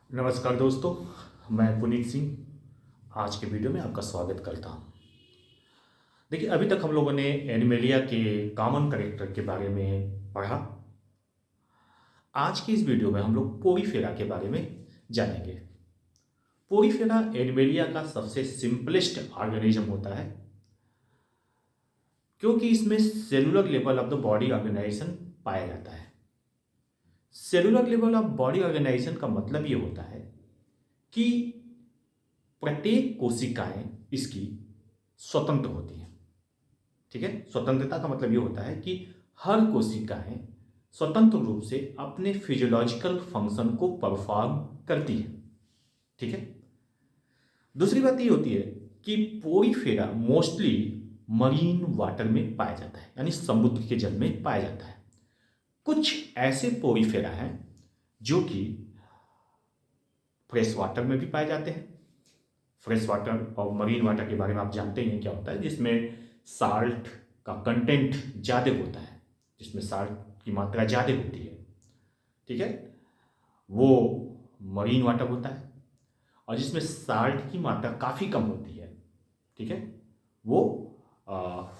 नमस्कार दोस्तों, मैं पुनीत सिंह आज के वीडियो में आपका स्वागत करता हूं। देखिए, अभी तक हम लोगों ने एनिमेलिया के कॉमन कैरेक्टर के बारे में पढ़ा। आज की इस वीडियो में हम लोग पोरीफेरा के बारे में जानेंगे। पोरीफेरा एनिमेलिया का सबसे सिंपलेस्ट ऑर्गेनिज्म होता है क्योंकि इसमें cellular level of the body organisation पाया जाता है। Cellular level of body organisation का मतलब ये होता है कि प्रत्येक कोशिकाएं इसकी स्वतंत्र होती हैं। ठीक है, स्वतंत्रता का मतलब ये होता है कि हर कोशिकाएं स्वतंत्र रूप से अपने फिजियोलॉजिकल फंक्शन को परफॉर्म करती है। ठीक है, दूसरी बात ये होती है कि पोरीफेरा मोस्टली मरीन वाटर में पाया जाता है, यानी समुद्र के जल में पाया जाता है। कुछ ऐसे पोरीफेरा हैं जो कि फ्रेश वाटर में भी पाए जाते हैं। फ्रेश वाटर और मरीन वाटर के बारे में आप जानते ही हैं क्या होता है, जिसमें साल्ट का कंटेंट ज़्यादा होता है, जिसमें साल्ट की मात्रा ज़्यादा होती है। ठीक है, वो मरीन वाटर होता है। और जिसमें साल्ट की मात्रा काफ़ी कम होती है, ठीक है, वो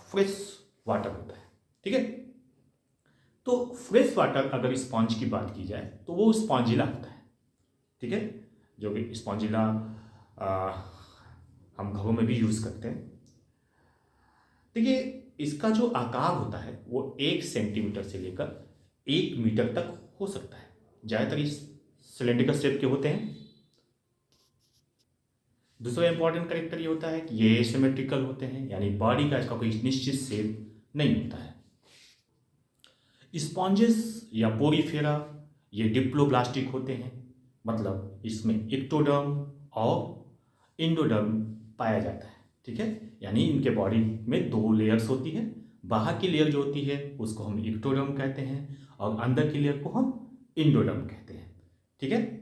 फ्रेश वाटर होता है। ठीक है, तो फ्रेश वाटर अगर स्पॉन्ज की बात की जाए तो वो स्पॉन्जिला होता है। ठीक है, जो कि स्पॉन्जिला हम घरों में भी यूज़ करते हैं। देखिए, इसका जो आकार होता है वो 1 सेंटीमीटर से लेकर 1 मीटर तक हो सकता है। ज़्यादातर इस सिलेंड्रिकल शेप के होते हैं। दूसरा इंपॉर्टेंट करेक्टर ये होता है कि ये एसिमेट्रिकल होते हैं, यानी बॉडी का इसका कोई निश्चित शेप नहीं होता है। स्पॉन्जेस या पोरीफेरा ये डिप्लोब्लास्टिक होते हैं, मतलब इसमें इक्टोडर्म और इंडोडर्म पाया जाता है। ठीक है, यानी इनके बॉडी में 2 लेयर्स होती है। बाहर की लेयर जो होती है उसको हम इक्टोडर्म कहते हैं और अंदर की लेयर को हम इंडोडर्म कहते हैं। ठीक है,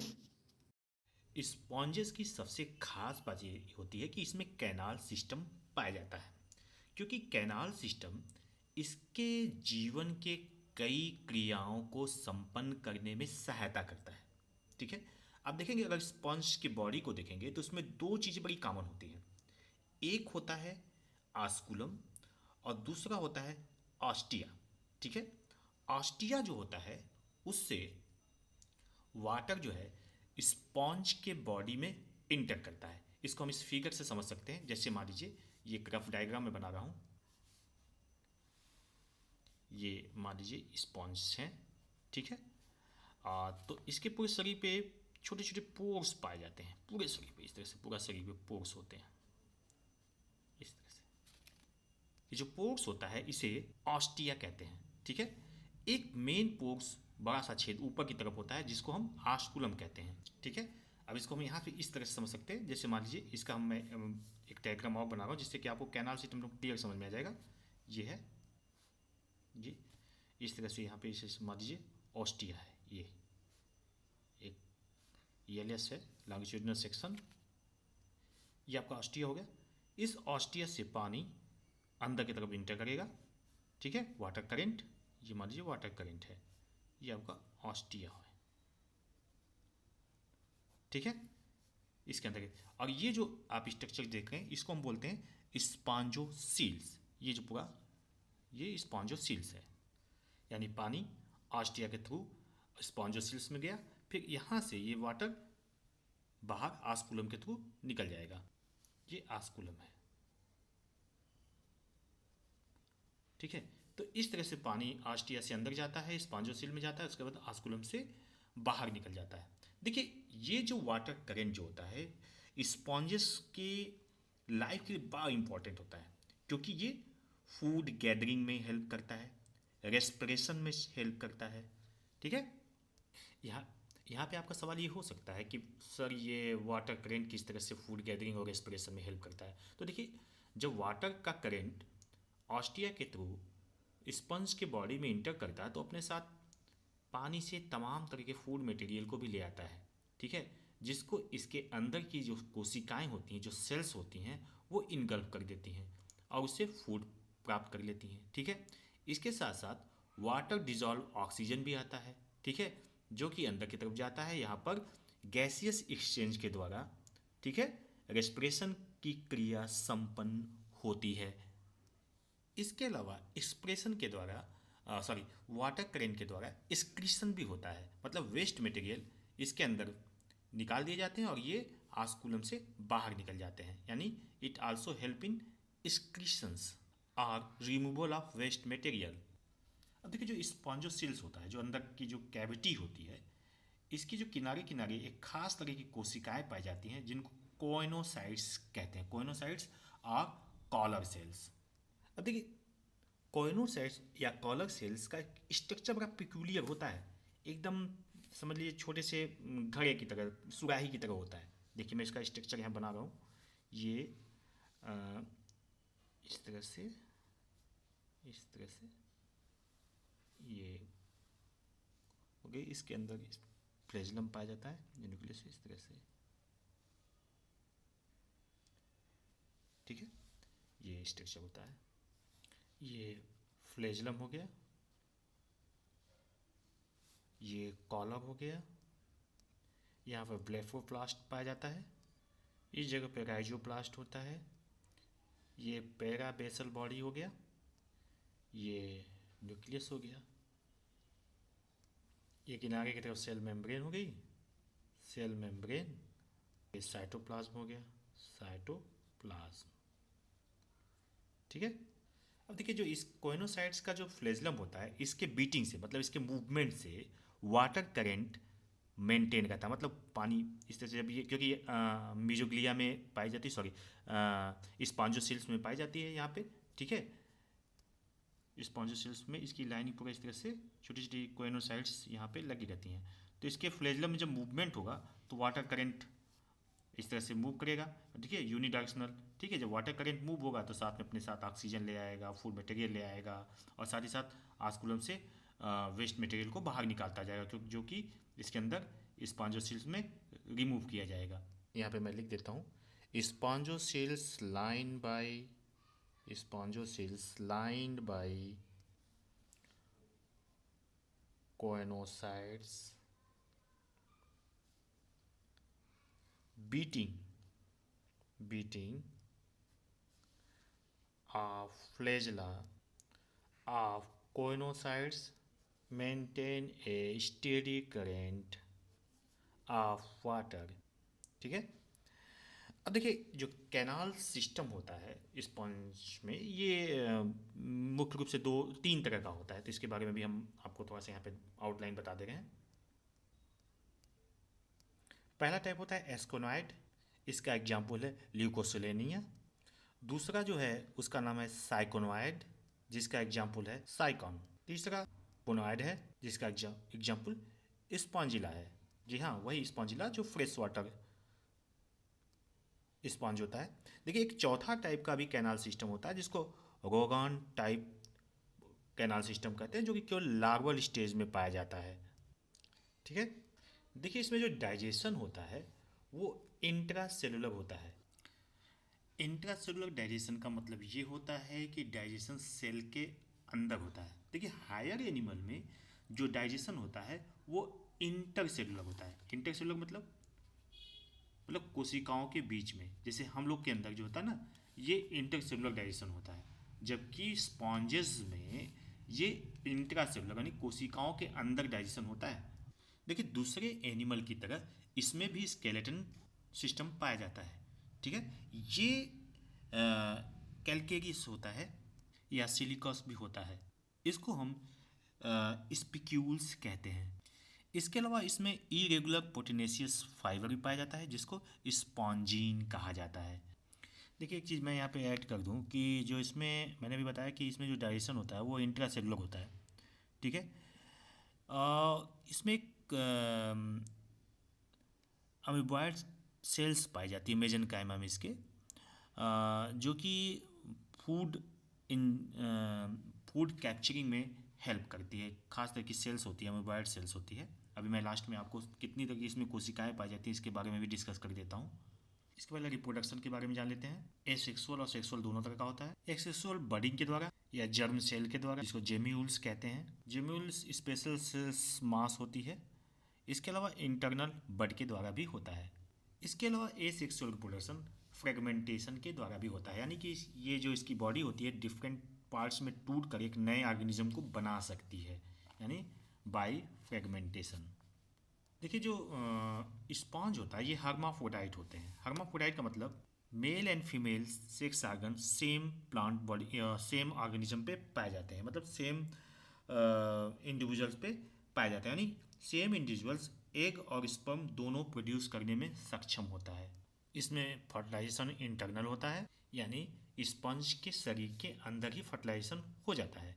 स्पॉन्जेस की सबसे खास बात ये होती है कि इसमें कैनाल सिस्टम पाया जाता है, क्योंकि कैनाल सिस्टम इसके जीवन के कई क्रियाओं को संपन्न करने में सहायता करता है। ठीक है, आप देखेंगे अगर स्पंज की बॉडी को देखेंगे तो उसमें 2 चीज़ें बड़ी कॉमन होती हैं। एक होता है आस्कुलम और दूसरा होता है ऑस्टिया। ठीक है, ऑस्टिया जो होता है उससे वाटर जो है स्पॉन्ज के बॉडी में इंटर करता है। इसको हम इस फिगर से समझ सकते हैं। जैसे मान लीजिए ये रफ डायग्राम में बना रहा हूँ, ये मान लीजिए स्पॉन्ज हैं। ठीक है, तो इसके पूरे शरीर पे छोटे छोटे पोर्स पाए जाते हैं। पूरे शरीर पे इस तरह से पूरा शरीर पे पोर्स होते हैं इस तरह से। ये जो पोर्स होता है इसे ऑस्टिया कहते हैं। ठीक है, एक मेन पोर्स बड़ा सा छेद ऊपर की तरफ होता है जिसको हम आस्कुलम कहते हैं। ठीक है, अब इसको हम यहाँ पे इस तरह से समझ सकते हैं। जैसे मान लीजिए इसका मैं एक डायग्राम और बना रहा हूँ जिससे कि आपको कैनाल सिस्टम क्लियर समझ में आ जाएगा। ये है, ये इस तरह से यहाँ पे इसे मान लीजिए ऑस्टिया है। ये एक एलियस है, लॉन्गिट्यूडिनल सेक्शन। ये आपका ऑस्टिया हो गया। इस ऑस्टिया से पानी अंदर की तरफ इंटर करेगा। ठीक है, वाटर करंट, ये मान लीजिए वाटर करंट है। ये आपका ऑस्टिया है। ठीक है, इसके अंदर और ये जो आप स्ट्रक्चर देख रहे हैं इसको हम बोलते हैं स्पॉन्जोसील्स। ये जो पूरा ये स्पॉन्जोसील्स है, यानी पानी ऑस्टिया के थ्रू स्पॉन्जोसील्स में गया, फिर यहाँ से ये वाटर बाहर आस्कुलम के थ्रू निकल जाएगा। ये आस्कुलम है। ठीक है, तो इस तरह से पानी ऑस्टिया से अंदर जाता है, स्पॉन्जोसील में जाता है, उसके बाद आस्कुलम से बाहर निकल जाता है। देखिए, ये जो वाटर करंट जो होता है स्पॉन्जेस की लाइफ के लिए बड़ा इंपॉर्टेंट होता है, क्योंकि ये फूड गैदरिंग में हेल्प करता है, रेस्पिरेशन में हेल्प करता है। ठीक है, यहाँ यहाँ पे आपका सवाल ये हो सकता है कि सर ये वाटर करंट किस तरह से फूड गैदरिंग और रेस्पिरेशन में हेल्प करता है। तो देखिए, जब वाटर का करंट ऑस्टिया के थ्रू स्पंज के बॉडी में इंटर करता है तो अपने साथ पानी से तमाम तरह के फूड मटेरियल को भी ले आता है। ठीक है, जिसको इसके अंदर की जो कोशिकाएं होती हैं, जो सेल्स होती हैं, वो इनगल्फ कर देती हैं और उससे फूड प्राप्त कर लेती हैं। ठीक है, इसके साथ साथ वाटर डिजॉल्व ऑक्सीजन भी आता है। ठीक है, जो कि अंदर की तरफ जाता है, यहाँ पर गैसियस एक्सचेंज के द्वारा, ठीक है, रेस्पिरेशन की क्रिया संपन्न होती है। इसके अलावा एक्सप्रेशन के द्वारा वाटर करेंट के द्वारा एक्सक्रीशन भी होता है, मतलब वेस्ट मटेरियल इसके अंदर निकाल दिए जाते हैं और ये आस्कुलम से बाहर निकल जाते हैं, यानी इट आल्सो हेल्प इन एक्सक्रीशंस और रिमूवल ऑफ वेस्ट मटेरियल। अब देखिए, जो स्पॉन्जोसेल्स होता है, जो अंदर की जो कैविटी होती है, इसकी जो किनारे किनारे एक खास तरह की कोशिकाएं पाई जाती हैं जिनको कोइनोसाइट्स कहते हैं, कोइनोसाइट्स और कॉलर सेल्स। अब देखिए, कोइनोसाइट्स या कॉलर सेल्स का स्ट्रक्चर बड़ा पिक्यूलियर होता है, एकदम समझ लीजिए छोटे से घड़े की तरह, सुराही की तरह होता है। देखिए मैं इसका स्ट्रक्चर यहाँ बना रहा हूँ, ये आ, इस तरह से, इस तरह से ये हो गई। इसके अंदर फ्लैजेलम पाया जाता है, न्यूक्लियस इस तरह से, ठीक है, ये स्ट्रक्चर होता है। ये फ्लैजेलम हो गया, ये कॉलम हो गया, यहाँ पर ब्लेफोप्लास्ट पाया जाता है, इस जगह पे राइजोप्लास्ट होता है, ये पैराबेसल बॉडी हो गया, ये न्यूक्लियस हो गया, ये किनारे की तरफ सेल मेम्ब्रेन हो गई, सेल मेम्ब्रेन, ये साइटोप्लाज्म हो गया, साइटोप्लाज्म, ठीक है। अब देखिए, जो इस कोइनोसाइट्स का जो फ्लैजेलम होता है, इसके बीटिंग से, मतलब इसके मूवमेंट से वाटर करेंट मेंटेन करता है, मतलब पानी इस तरह से, जब ये, क्योंकि मीजोग्लिया में पाई जाती है, सॉरी स्पॉन्जोसेल्स में पाई जाती है यहाँ पे, ठीक है। स्पॉन्जोसेल्स में इसकी लाइनिंग पूरा इस तरह से छोटी छोटी कोइनोसाइट्स यहाँ पे लगी रहती हैं। तो इसके फ्लैजेलम में जब मूवमेंट होगा तो वाटर करंट इस तरह से मूव करेगा, देखिए यूनिडायरेक्शनल, ठीक है। जब वाटर करंट मूव होगा तो साथ में अपने साथ ऑक्सीजन ले आएगा, फूड मटेरियल ले आएगा, और साथ ही साथ आस्कुलम से वेस्ट मटेरियल को बाहर निकालता जाएगा, क्योंकि जो कि इसके अंदर स्पॉन्जोसेल्स में रिमूव किया जाएगा। यहाँ पे मैं लिख देता हूँ, spongocoels line by, spongocoels lined by choanocytes beating of flagella of coinocytes maintain a steady current of water, ठीक है। अब देखिए, जो कैनाल सिस्टम होता है स्पॉन्ज में, ये मुख्य रूप से दो तीन तरह का होता है, तो इसके बारे में भी हम आपको थोड़ा सा यहाँ पे आउटलाइन बता दे रहे हैं। पहला टाइप होता है एस्कोनॉइड, इसका एग्जाम्पल है ल्यूकोसिलेनिया। दूसरा जो है उसका नाम है साइकोनॉइड, जिसका एग्जाम्पल है साइकॉन। तीसरा पोनॉइड है, जिसका एग्जाम्पल स्पॉन्जिला है। जी हाँ, वही स्पॉन्जिला जो फ्रेश वाटर स्पॉन्ज होता है। देखिए, एक चौथा टाइप का भी कैनाल सिस्टम होता है जिसको रोगान टाइप कैनाल सिस्टम कहते हैं, जो कि केवल लार्वल स्टेज में पाया जाता है, ठीक है। देखिए, इसमें जो डाइजेशन होता है वो इंट्रासेलुलर होता है। इंट्रासेलुलर डाइजेशन का मतलब ये होता है कि डाइजेशन सेल के अंदर होता है। देखिए, हायर एनिमल में जो डाइजेशन होता है वो इंटरसेलुलर होता है। इंटरसेलुलर मतलब कोशिकाओं के बीच में, जैसे हम लोग के अंदर जो होता है ना, ये इंटरसेलुलर डाइजेशन होता है, जबकि स्पॉन्जेस में ये इंट्रासेलुलर यानी कोशिकाओं के अंदर डाइजेशन होता है। देखिए, दूसरे एनिमल की तरह इसमें भी स्केलेटन सिस्टम पाया जाता है, ठीक है। ये कैलकेरियस होता है या सिलिकॉस भी होता है, इसको हम स्पिक्यूल्स कहते हैं। इसके अलावा इसमें इरेगुलर प्रोटीनेशियस फाइबर भी पाया जाता है, जिसको स्पॉन्जीन कहा जाता है। देखिए, एक चीज़ मैं यहाँ पे ऐड कर दूँ कि जो इसमें मैंने भी बताया कि इसमें जो डाइजेशन होता है वो इंट्रासेलुलर होता है, ठीक है। इसमें एक अमीबॉइड सेल्स पाई जाती है मेजेनकाइमा में इसके, जो कि फूड कैप्चरिंग में हेल्प करती है। खास तरह की सेल्स होती है, अमीबॉइड सेल्स होती है। अभी मैं लास्ट में आपको कितनी तरह की इसमें कोशिकाएं पाई जाती हैं इसके बारे में भी डिस्कस कर देता हूँ। इसके पहले रिप्रोडक्शन के बारे में जान लेते हैं। एसेक्सुअल और सेक्सुअल दोनों तरह का होता है। एसेक्सुअल बडिंग के द्वारा या जर्म सेल के द्वारा, जिसको जेम्यूल्स कहते हैं। जेम्यूल्स स्पेशल सेल्स मास होती है, इसके अलावा इंटरनल बड के द्वारा भी होता है। इसके अलावा एसेक्सुअल रिप्रोडक्शन फ्रेगमेंटेशन के द्वारा भी होता है, यानी कि ये जो इसकी बॉडी होती है डिफरेंट पार्ट्स में टूट कर एक नए ऑर्गेनिज्म को बना सकती है, यानी बाय फ्रेगमेंटेशन। देखिए जो स्पॉन्ज होता है ये हर्माफ्रोडाइट होते हैं। हर्माफ्रोडाइट का मतलब male and female sex organ same plant body same organism पे पाए जाते हैं, मतलब सेम इंडिविजुअल्स पे पाए जाते हैं, यानी सेम इंडिविजुअल्स एग और स्पर्म दोनों प्रोड्यूस करने में सक्षम होता है। इसमें फर्टिलाइजेशन इंटरनल होता है, यानी स्पंज के शरीर के अंदर ही फर्टिलाइजेशन हो जाता है।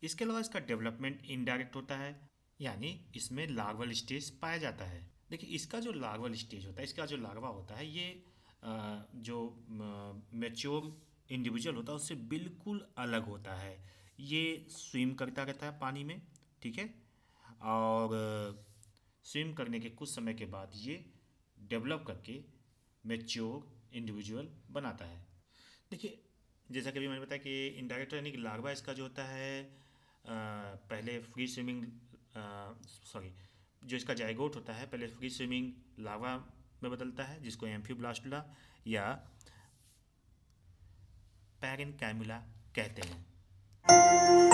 इसके अलावा इसका डेवलपमेंट इनडायरेक्ट होता है, यानी इसमें लार्वल स्टेज पाया जाता है। देखिए इसका जो लार्वल स्टेज होता है, इसका जो लार्वा होता है ये जो मैच्योर इंडिविजुअल होता है उससे बिल्कुल अलग होता है। ये स्विम करता रहता है पानी में, ठीक है, और स्विम करने के कुछ समय के बाद ये डेवलप करके मैच्योर इंडिविजुअल बनाता है। देखिए जैसा कि अभी मैंने बताया कि इनडायरेक्ट यानी कि लार्वा इसका जो होता है पहले फ्री स्विमिंग सॉरी जो इसका जाइगोट होता है पहले फ्री स्विमिंग लार्वा में बदलता है, जिसको एम्फीब्लास्टुला या पैरेन्काइमुला कहते हैं।